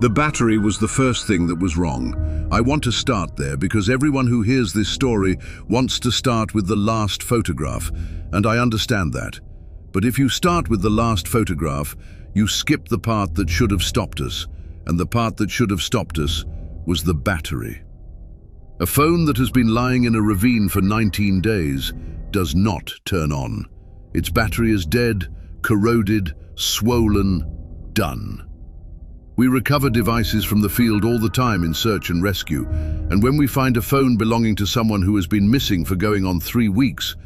The battery was the first thing that was wrong. I want to start there because everyone who hears this story wants to start with the last photograph, and I understand that. But if you start with the last photograph, you skip the part that should have stopped us, and the part that should have stopped us was the battery. A phone that has been lying in a ravine for 19 days does not turn on. Its battery is dead, corroded, swollen, done. We recover devices from the field all the time in search and rescue, and when we find a phone belonging to someone who has been missing for going on 3 weeks,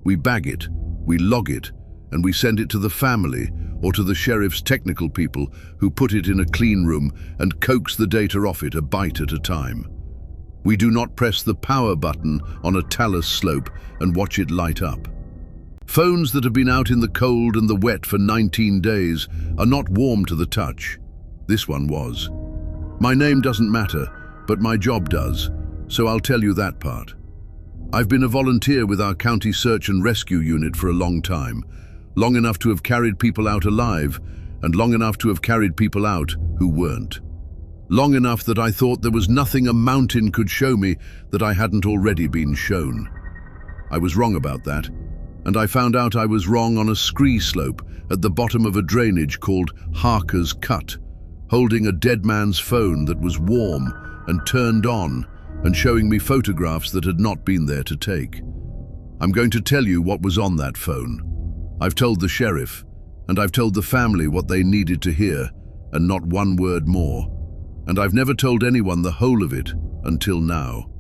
we bag it, we log it, and we send it to the family or to the sheriff's technical people who put it in a clean room and coax the data off it a byte at a time. We do not press the power button on a talus slope and watch it light up. Phones that have been out in the cold and the wet for 19 days are not warm to the touch. This one was. My name doesn't matter, but my job does, so I'll tell you that part. I've been a volunteer with our county search and rescue unit for a long time, long enough to have carried people out alive, and long enough to have carried people out who weren't. Long enough that I thought there was nothing a mountain could show me that I hadn't already been shown. I was wrong about that, and I found out I was wrong on a scree slope at the bottom of a drainage called Harker's Cut, holding a dead man's phone that was warm and turned on and showing me photographs that had not been there to take. I'm going to tell you what was on that phone. I've told the sheriff, and I've told the family what they needed to hear, and not one word more. And I've never told anyone the whole of it until now.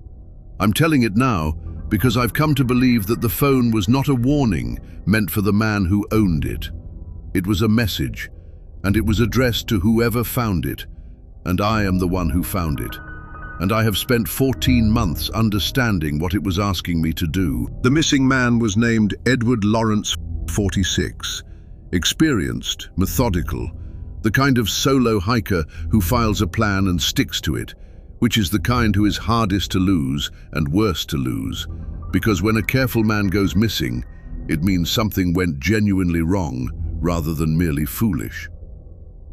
I'm telling it now because I've come to believe that the phone was not a warning meant for the man who owned it. It was a message, and it was addressed to whoever found it, and I am the one who found it. And I have spent 14 months understanding what it was asking me to do. The missing man was named Edward Lawrence, 46, experienced, methodical, the kind of solo hiker who files a plan and sticks to it, which is the kind who is hardest to lose and worst to lose, because when a careful man goes missing, it means something went genuinely wrong rather than merely foolish.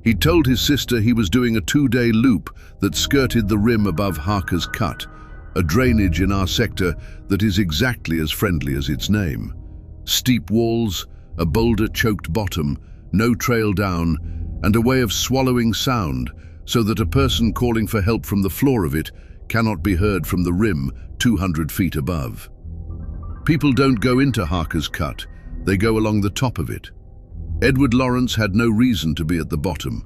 He told his sister he was doing a 2-day loop that skirted the rim above Harker's Cut, a drainage in our sector that is exactly as friendly as its name. Steep walls, a boulder-choked bottom, no trail down, and a way of swallowing sound so that a person calling for help from the floor of it cannot be heard from the rim 200 feet above. People don't go into Harker's Cut, they go along the top of it. Edward Lawrence had no reason to be at the bottom.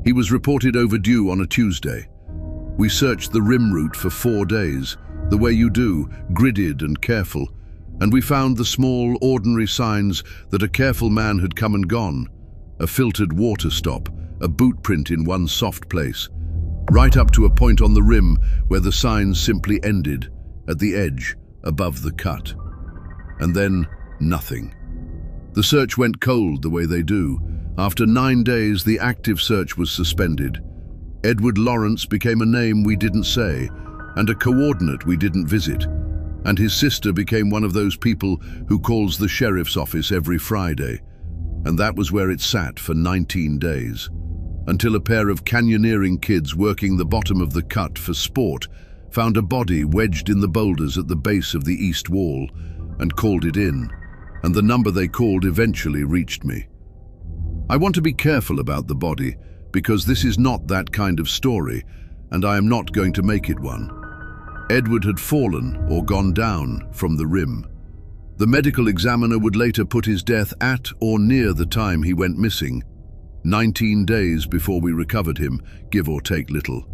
He was reported overdue on a Tuesday. We searched the rim route for 4 days, the way you do, gridded and careful, and we found the small, ordinary signs that a careful man had come and gone. A filtered water stop, a boot print in one soft place, right up to a point on the rim where the signs simply ended, at the edge, above the cut. And then, nothing. The search went cold the way they do. After 9 days, the active search was suspended. Edward Lawrence became a name we didn't say, and a coordinate we didn't visit. And his sister became one of those people who calls the sheriff's office every Friday. And that was where it sat for 19 days, until a pair of canyoneering kids working the bottom of the cut for sport found a body wedged in the boulders at the base of the east wall and called it in, and the number they called eventually reached me. I want to be careful about the body because this is not that kind of story, and I am not going to make it one. Edward had fallen or gone down from the rim. The medical examiner would later put his death at or near the time he went missing, 19 days before we recovered him, give or take little.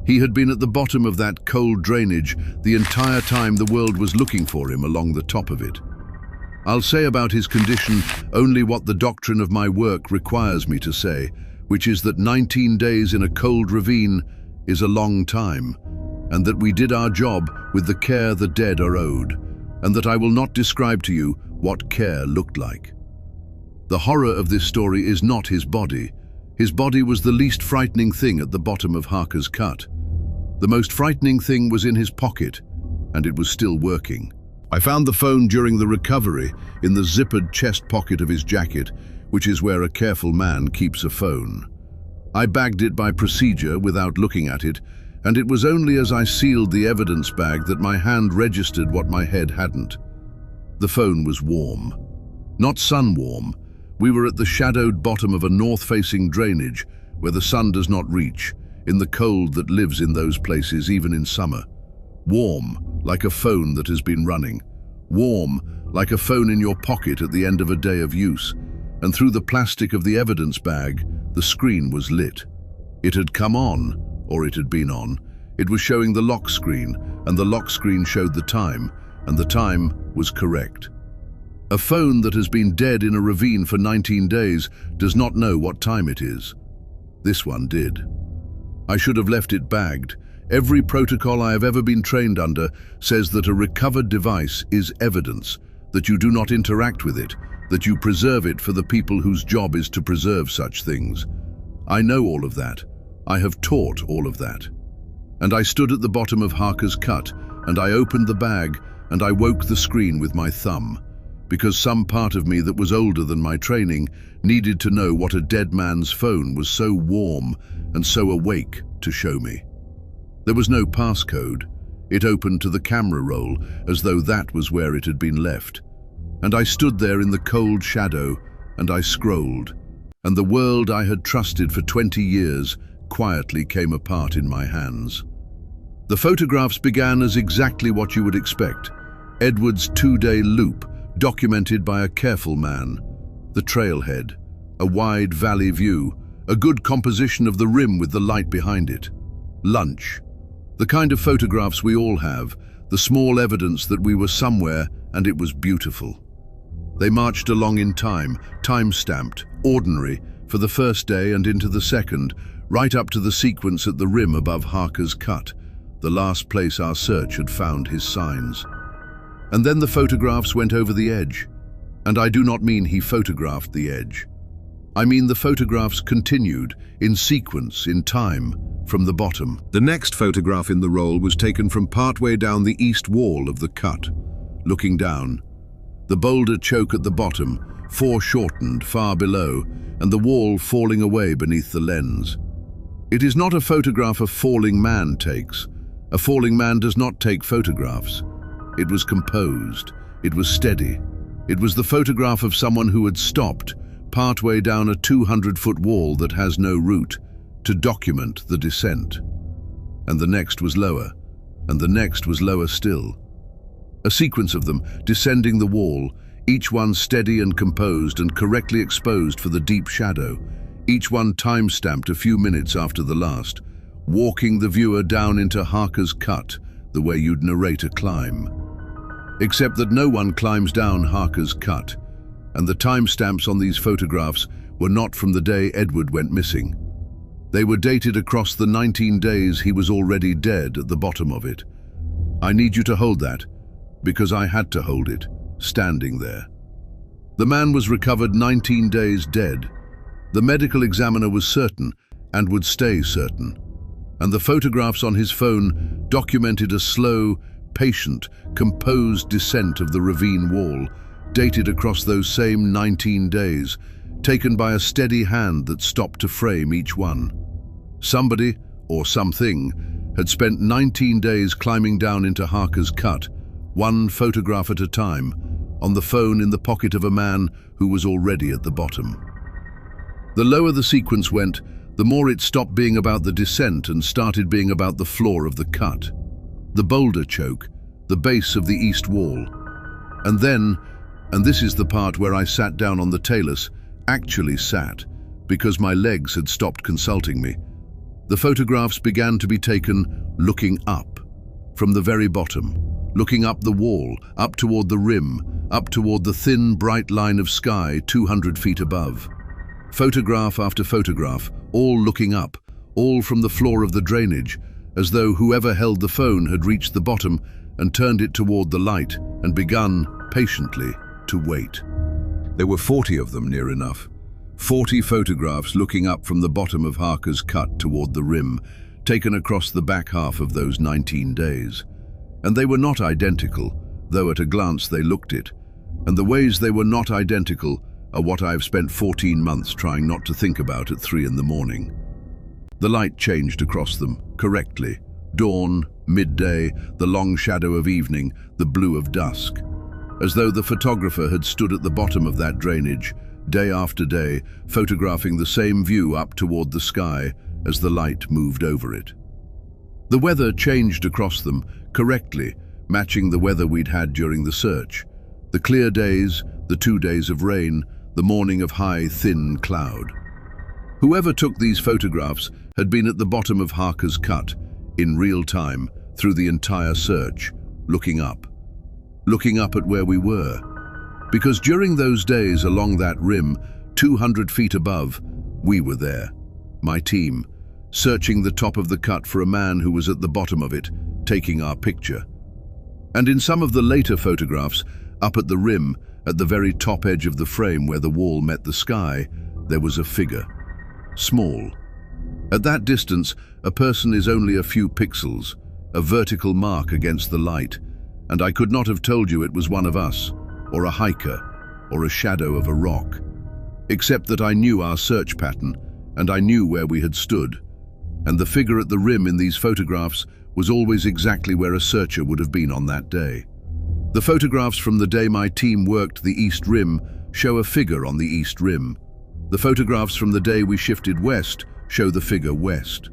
He had been at the bottom of that cold drainage the entire time the world was looking for him along the top of it. I'll say about his condition only what the doctrine of my work requires me to say, which is that 19 days in a cold ravine is a long time, and that we did our job with the care the dead are owed, and that I will not describe to you what care looked like. The horror of this story is not his body. His body was the least frightening thing at the bottom of Harker's Cut. The most frightening thing was in his pocket, and it was still working. I found the phone during the recovery in the zippered chest pocket of his jacket, which is where a careful man keeps a phone. I bagged it by procedure without looking at it, and it was only as I sealed the evidence bag that my hand registered what my head hadn't. The phone was warm. Not sun-warm. We were at the shadowed bottom of a north-facing drainage where the sun does not reach, in the cold that lives in those places even in summer. Warm, like a phone that has been running. Warm, like a phone in your pocket at the end of a day of use. And through the plastic of the evidence bag, the screen was lit. It had come on, or it had been on. It was showing the lock screen, and the lock screen showed the time, and the time was correct. A phone that has been dead in a ravine for 19 days does not know what time it is. This one did. I should have left it bagged. Every protocol I have ever been trained under says that a recovered device is evidence, that you do not interact with it, that you preserve it for the people whose job is to preserve such things. I know all of that. I have taught all of that. And I stood at the bottom of Harker's cut, and I opened the bag, and I woke the screen with my thumb, because some part of me that was older than my training needed to know what a dead man's phone was so warm and so awake to show me. There was no passcode. It opened to the camera roll as though that was where it had been left. And I stood there in the cold shadow, and I scrolled, and the world I had trusted for 20 years quietly came apart in my hands. The photographs began as exactly what you would expect. Edward's 2-day loop, documented by a careful man. The trailhead, a wide valley view, a good composition of the rim with the light behind it. Lunch, the kind of photographs we all have, the small evidence that we were somewhere and it was beautiful. They marched along in time, time-stamped, ordinary, for the first day and into the second, right up to the sequence at the rim above Harker's cut, the last place our search had found his signs. And then the photographs went over the edge. And I do not mean he photographed the edge. I mean the photographs continued, in sequence, in time, from the bottom. The next photograph in the roll was taken from partway down the east wall of the cut, looking down. The boulder choke at the bottom, foreshortened far below, and the wall falling away beneath the lens. It is not a photograph a falling man takes. A falling man does not take photographs. It was composed. It was steady. It was the photograph of someone who had stopped, partway down a 200-foot wall that has no route, to document the descent. And the next was lower, and the next was lower still. A sequence of them, descending the wall, each one steady and composed and correctly exposed for the deep shadow, each one time-stamped a few minutes after the last, walking the viewer down into Harker's cut, the way you'd narrate a climb. Except that no one climbs down Harker's cut, and the timestamps on these photographs were not from the day Edward went missing. They were dated across the 19 days he was already dead at the bottom of it. I need you to hold that, because I had to hold it, standing there. The man was recovered 19 days dead. The medical examiner was certain, and would stay certain. And the photographs on his phone documented a slow, patient, composed descent of the ravine wall, dated across those same 19 days, taken by a steady hand that stopped to frame each one. Somebody, or something, had spent 19 days climbing down into Harker's cut, one photograph at a time, on the phone in the pocket of a man who was already at the bottom. The lower the sequence went, the more it stopped being about the descent and started being about the floor of the cut. The boulder choke, the base of the east wall. And then, and this is the part where I sat down on the talus, actually sat, because my legs had stopped consulting me, the photographs began to be taken looking up, from the very bottom, looking up the wall, up toward the rim, up toward the thin, bright line of sky 200 feet above. Photograph after photograph, all looking up, all from the floor of the drainage, as though whoever held the phone had reached the bottom and turned it toward the light and begun, patiently, to wait. There were 40 of them near enough. 40 photographs looking up from the bottom of Harker's cut toward the rim, taken across the back half of those 19 days. And they were not identical, though at a glance they looked it. And the ways they were not identical are what I've spent 14 months trying not to think about at 3 in the morning. The light changed across them, correctly. Dawn, midday, the long shadow of evening, the blue of dusk. As though the photographer had stood at the bottom of that drainage, day after day, photographing the same view up toward the sky as the light moved over it. The weather changed across them, correctly, matching the weather we'd had during the search. The clear days, the 2 days of rain, the morning of high, thin cloud. Whoever took these photographs had been at the bottom of Harker's cut, in real time, through the entire search, looking up at where we were. Because during those days along that rim, 200 feet above, we were there, my team, searching the top of the cut for a man who was at the bottom of it, taking our picture. And in some of the later photographs, up at the rim, at the very top edge of the frame where the wall met the sky, there was a figure. Small. At that distance, a person is only a few pixels, a vertical mark against the light, and I could not have told you it was one of us, or a hiker, or a shadow of a rock, except that I knew our search pattern, and I knew where we had stood, and the figure at the rim in these photographs was always exactly where a searcher would have been on that day. The photographs from the day my team worked the East Rim show a figure on the East Rim. The photographs from the day we shifted west show the figure west.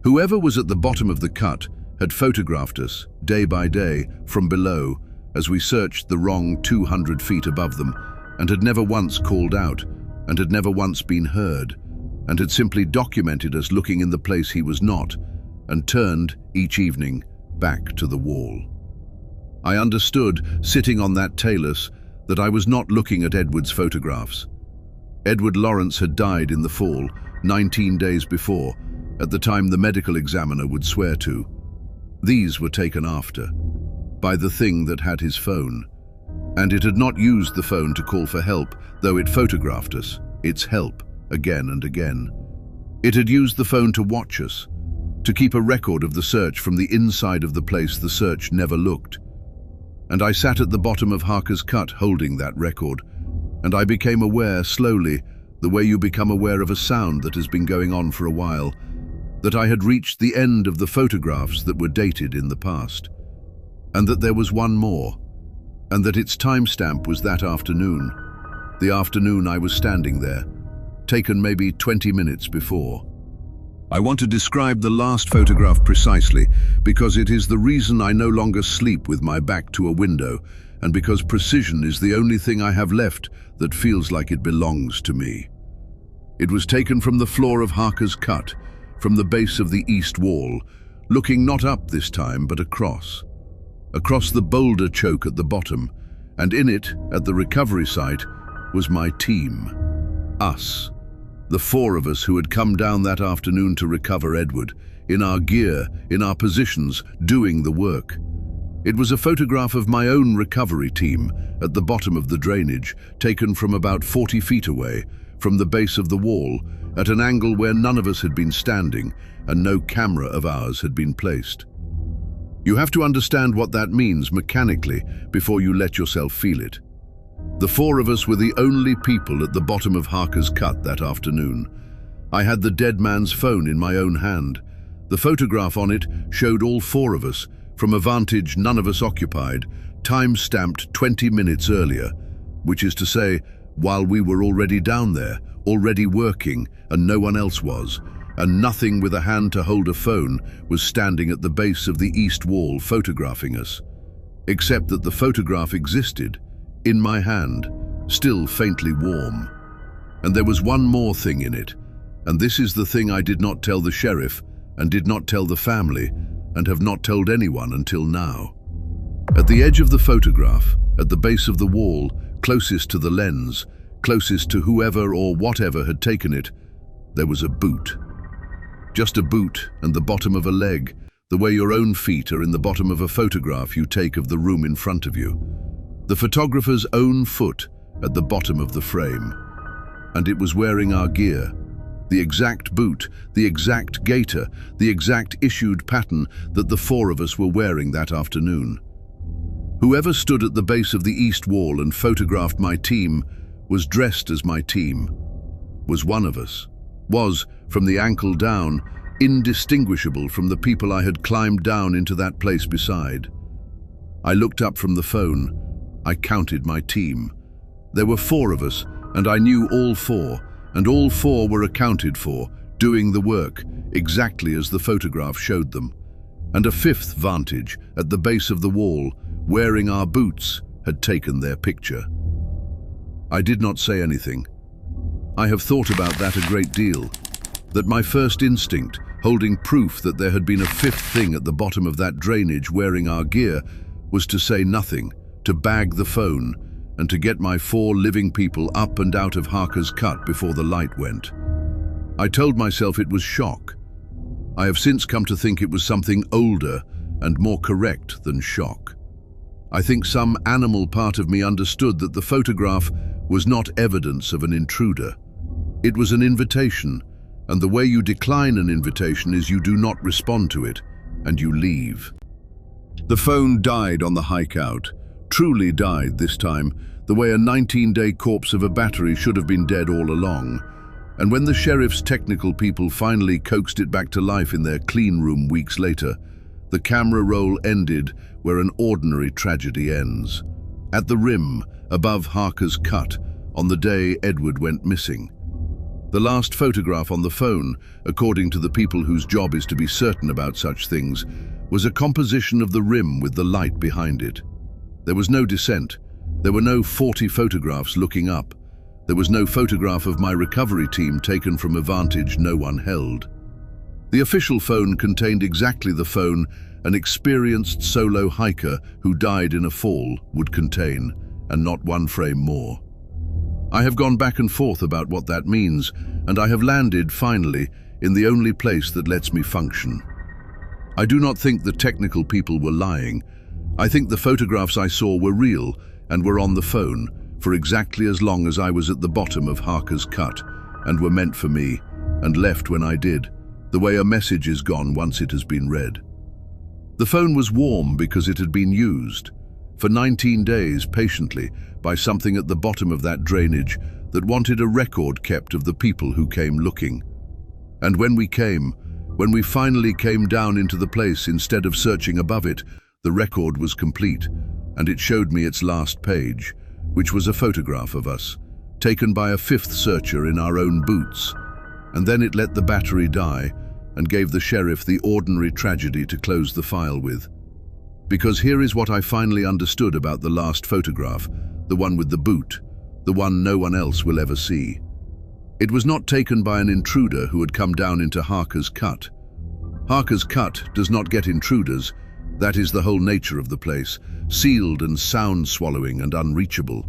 Whoever was at the bottom of the cut had photographed us, day by day, from below, as we searched the wrong 200 feet above them, and had never once called out, and had never once been heard, and had simply documented us looking in the place he was not, and turned, each evening, back to the wall. I understood, sitting on that talus, that I was not looking at Edward's photographs. Edward Lawrence had died in the fall, 19 days before, at the time the medical examiner would swear to. These were taken after, by the thing that had his phone. And it had not used the phone to call for help, though it photographed us, its help, again and again. It had used the phone to watch us, to keep a record of the search from the inside of the place the search never looked. And I sat at the bottom of Harker's cut holding that record, and I became aware slowly, the way you become aware of a sound that has been going on for a while, that I had reached the end of the photographs that were dated in the past, and that there was one more, and that its timestamp was that afternoon, the afternoon I was standing there, taken maybe 20 minutes before. I want to describe the last photograph precisely because it is the reason I no longer sleep with my back to a window, and because precision is the only thing I have left that feels like it belongs to me. It was taken from the floor of Harker's cut, from the base of the east wall, looking not up this time but across the boulder choke at the bottom, and in it, at the recovery site, was my team. Us. The 4 of us who had come down that afternoon to recover Edward, in our gear, in our positions, doing the work. It was a photograph of my own recovery team at the bottom of the drainage, taken from about 40 feet away, from the base of the wall, at an angle where none of us had been standing and no camera of ours had been placed. You have to understand what that means mechanically before you let yourself feel it. The 4 of us were the only people at the bottom of Harker's cut that afternoon. I had the dead man's phone in my own hand. The photograph on it showed all 4 of us, from a vantage none of us occupied, time-stamped 20 minutes earlier, which is to say, while we were already down there, already working, and no one else was, and nothing with a hand to hold a phone was standing at the base of the east wall photographing us, except that the photograph existed, in my hand, still faintly warm. And there was one more thing in it, and this is the thing I did not tell the sheriff, and did not tell the family, and have not told anyone until now. At the edge of the photograph, at the base of the wall, closest to the lens, closest to whoever or whatever had taken it, there was a boot. Just a boot and the bottom of a leg, the way your own feet are in the bottom of a photograph you take of the room in front of you. The photographer's own foot at the bottom of the frame. And it was wearing our gear. The exact boot, the exact gaiter, the exact issued pattern that the 4 of us were wearing that afternoon. Whoever stood at the base of the east wall and photographed my team was dressed as my team, was one of us, was, from the ankle down, indistinguishable from the people I had climbed down into that place beside. I looked up from the phone. I counted my team. There were 4 of us, and I knew all 4, and all 4 were accounted for, doing the work, exactly as the photograph showed them. And a 5th vantage, at the base of the wall, wearing our boots, had taken their picture. I did not say anything. I have thought about that a great deal, that my first instinct, holding proof that there had been a 5th thing at the bottom of that drainage wearing our gear, was to say nothing, to bag the phone, and to get my 4 living people up and out of Harker's cut before the light went. I told myself it was shock. I have since come to think it was something older and more correct than shock. I think some animal part of me understood that the photograph was not evidence of an intruder. It was an invitation, and the way you decline an invitation is you do not respond to it, and you leave. The phone died on the hike out, truly died this time, the way a 19-day corpse of a battery should have been dead all along. And when the sheriff's technical people finally coaxed it back to life in their clean room weeks later, the camera roll ended where an ordinary tragedy ends. At the rim, above Harker's cut, on the day Edward went missing. The last photograph on the phone, according to the people whose job is to be certain about such things, was a composition of the rim with the light behind it. There was no descent. There were no 40 photographs looking up. There was no photograph of my recovery team taken from a vantage no one held. The official phone contained exactly the phone an experienced solo hiker who died in a fall would contain, and not one frame more. I have gone back and forth about what that means, and I have landed, finally, in the only place that lets me function. I do not think the technical people were lying. I think the photographs I saw were real and were on the phone for exactly as long as I was at the bottom of Harker's cut, and were meant for me, and left when I did, the way a message is gone once it has been read. The phone was warm because it had been used, for 19 days patiently, by something at the bottom of that drainage that wanted a record kept of the people who came looking. And when we finally came down into the place instead of searching above it, the record was complete, and it showed me its last page, which was a photograph of us, taken by a 5th searcher in our own boots, and then it let the battery die and gave the sheriff the ordinary tragedy to close the file with. Because here is what I finally understood about the last photograph, the one with the boot, the one no one else will ever see. It was not taken by an intruder who had come down into Harker's cut. Harker's cut does not get intruders. That is the whole nature of the place, sealed and sound-swallowing and unreachable.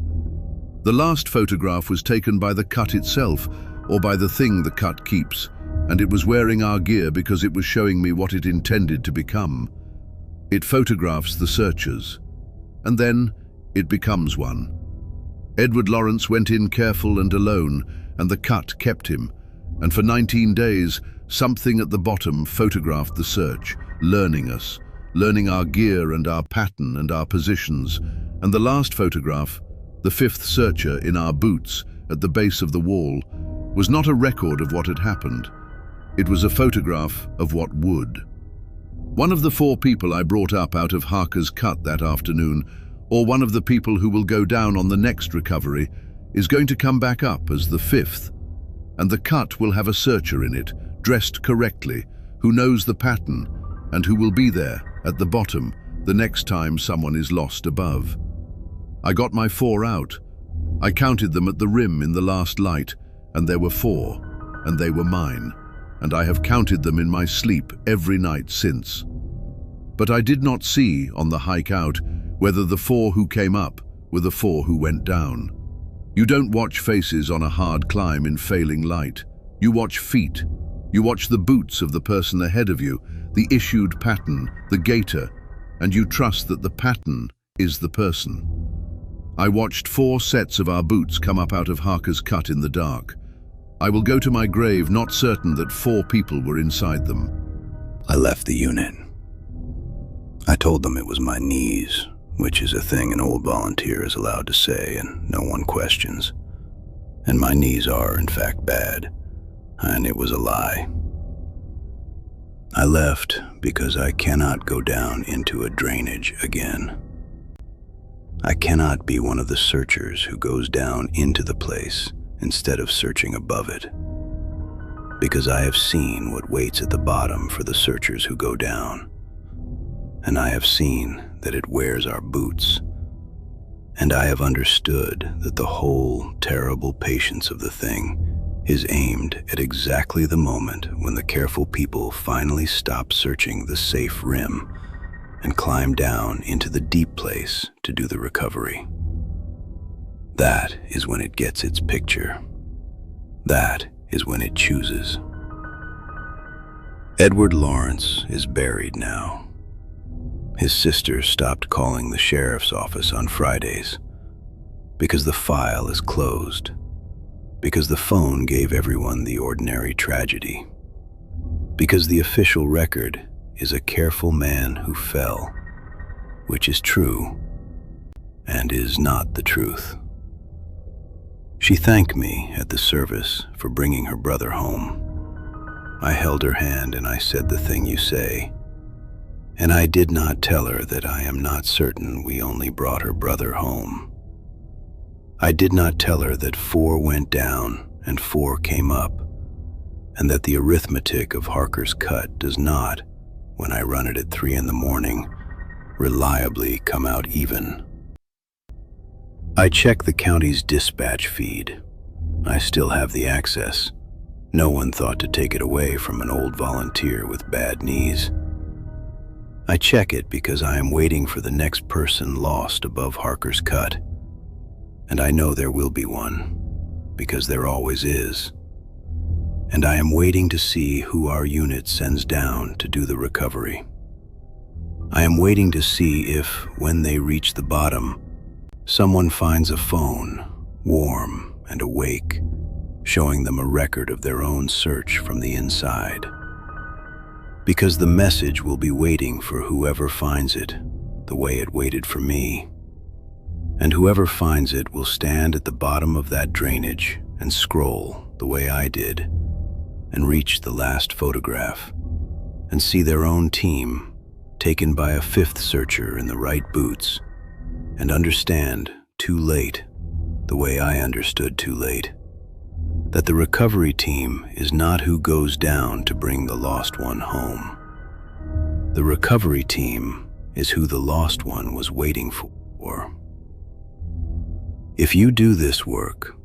The last photograph was taken by the cut itself, or by the thing the cut keeps, and it was wearing our gear because it was showing me what it intended to become. It photographs the searchers, and then it becomes one. Edward Lawrence went in careful and alone, and the cut kept him, and for 19 days, something at the bottom photographed the search, learning us, learning our gear and our pattern and our positions, and the last photograph, the 5th searcher in our boots at the base of the wall, was not a record of what had happened. It was a photograph of what would. One of the 4 people I brought up out of Harker's cut that afternoon, or one of the people who will go down on the next recovery, is going to come back up as the 5th, and the cut will have a searcher in it, dressed correctly, who knows the pattern, and who will be there, at the bottom, the next time someone is lost above. I got my 4 out. I counted them at the rim in the last light, and there were 4, and they were mine, and I have counted them in my sleep every night since. But I did not see, on the hike out, whether the 4 who came up were the 4 who went down. You don't watch faces on a hard climb in failing light. You watch feet. You watch the boots of the person ahead of you, the issued pattern, the gaiter, and you trust that the pattern is the person. I watched 4 sets of our boots come up out of Harker's cut in the dark. I will go to my grave not certain that 4 people were inside them. I left the unit. I told them it was my knees, which is a thing an old volunteer is allowed to say and no one questions. And my knees are, in fact, bad. and it was a lie. I left because I cannot go down into a drainage again. I cannot be one of the searchers who goes down into the place instead of searching above it, because I have seen what waits at the bottom for the searchers who go down, and I have seen that it wears our boots, and I have understood that the whole terrible patience of the thing is aimed at exactly the moment when the careful people finally stop searching the safe rim and climb down into the deep place to do the recovery. That is when it gets its picture. That is when it chooses. Edward Lawrence is buried now. His sister stopped calling the sheriff's office on Fridays because the file is closed, because the phone gave everyone the ordinary tragedy, because the official record is a careful man who fell, which is true and is not the truth. She thanked me at the service for bringing her brother home. I held her hand and I said the thing you say, and I did not tell her that I am not certain we only brought her brother home. I did not tell her that 4 went down and 4 came up, and that the arithmetic of Harker's cut does not, when I run it at 3 in the morning, reliably come out even. I check the county's dispatch feed. I still have the access. No one thought to take it away from an old volunteer with bad knees. I check it because I am waiting for the next person lost above Harker's cut. And I know there will be one, because there always is. And I am waiting to see who our unit sends down to do the recovery. I am waiting to see if, when they reach the bottom, someone finds a phone, warm and awake, showing them a record of their own search from the inside. Because the message will be waiting for whoever finds it, the way it waited for me. And whoever finds it will stand at the bottom of that drainage and scroll the way I did, and reach the last photograph, and see their own team taken by a 5th searcher in the right boots, and understand too late, the way I understood too late, that the recovery team is not who goes down to bring the lost one home. The recovery team is who the lost one was waiting for. If you do this work,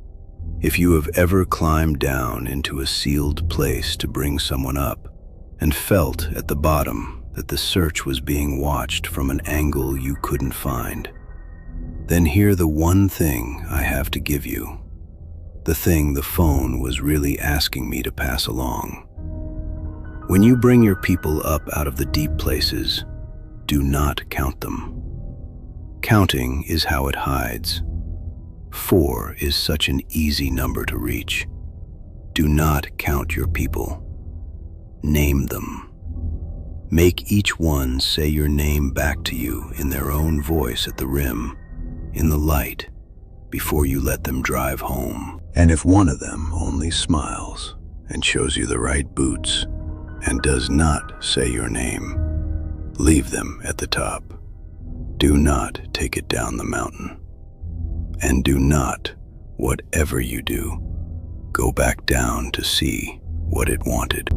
if you have ever climbed down into a sealed place to bring someone up and felt at the bottom that the search was being watched from an angle you couldn't find, then hear the one thing I have to give you, the thing the phone was really asking me to pass along. When you bring your people up out of the deep places, do not count them. Counting is how it hides. 4 is such an easy number to reach. Do not count your people. Name them. Make each one say your name back to you in their own voice at the rim, in the light, before you let them drive home. And if one of them only smiles and shows you the right boots and does not say your name, leave them at the top. Do not take it down the mountain. And do not, whatever you do, go back down to see what it wanted.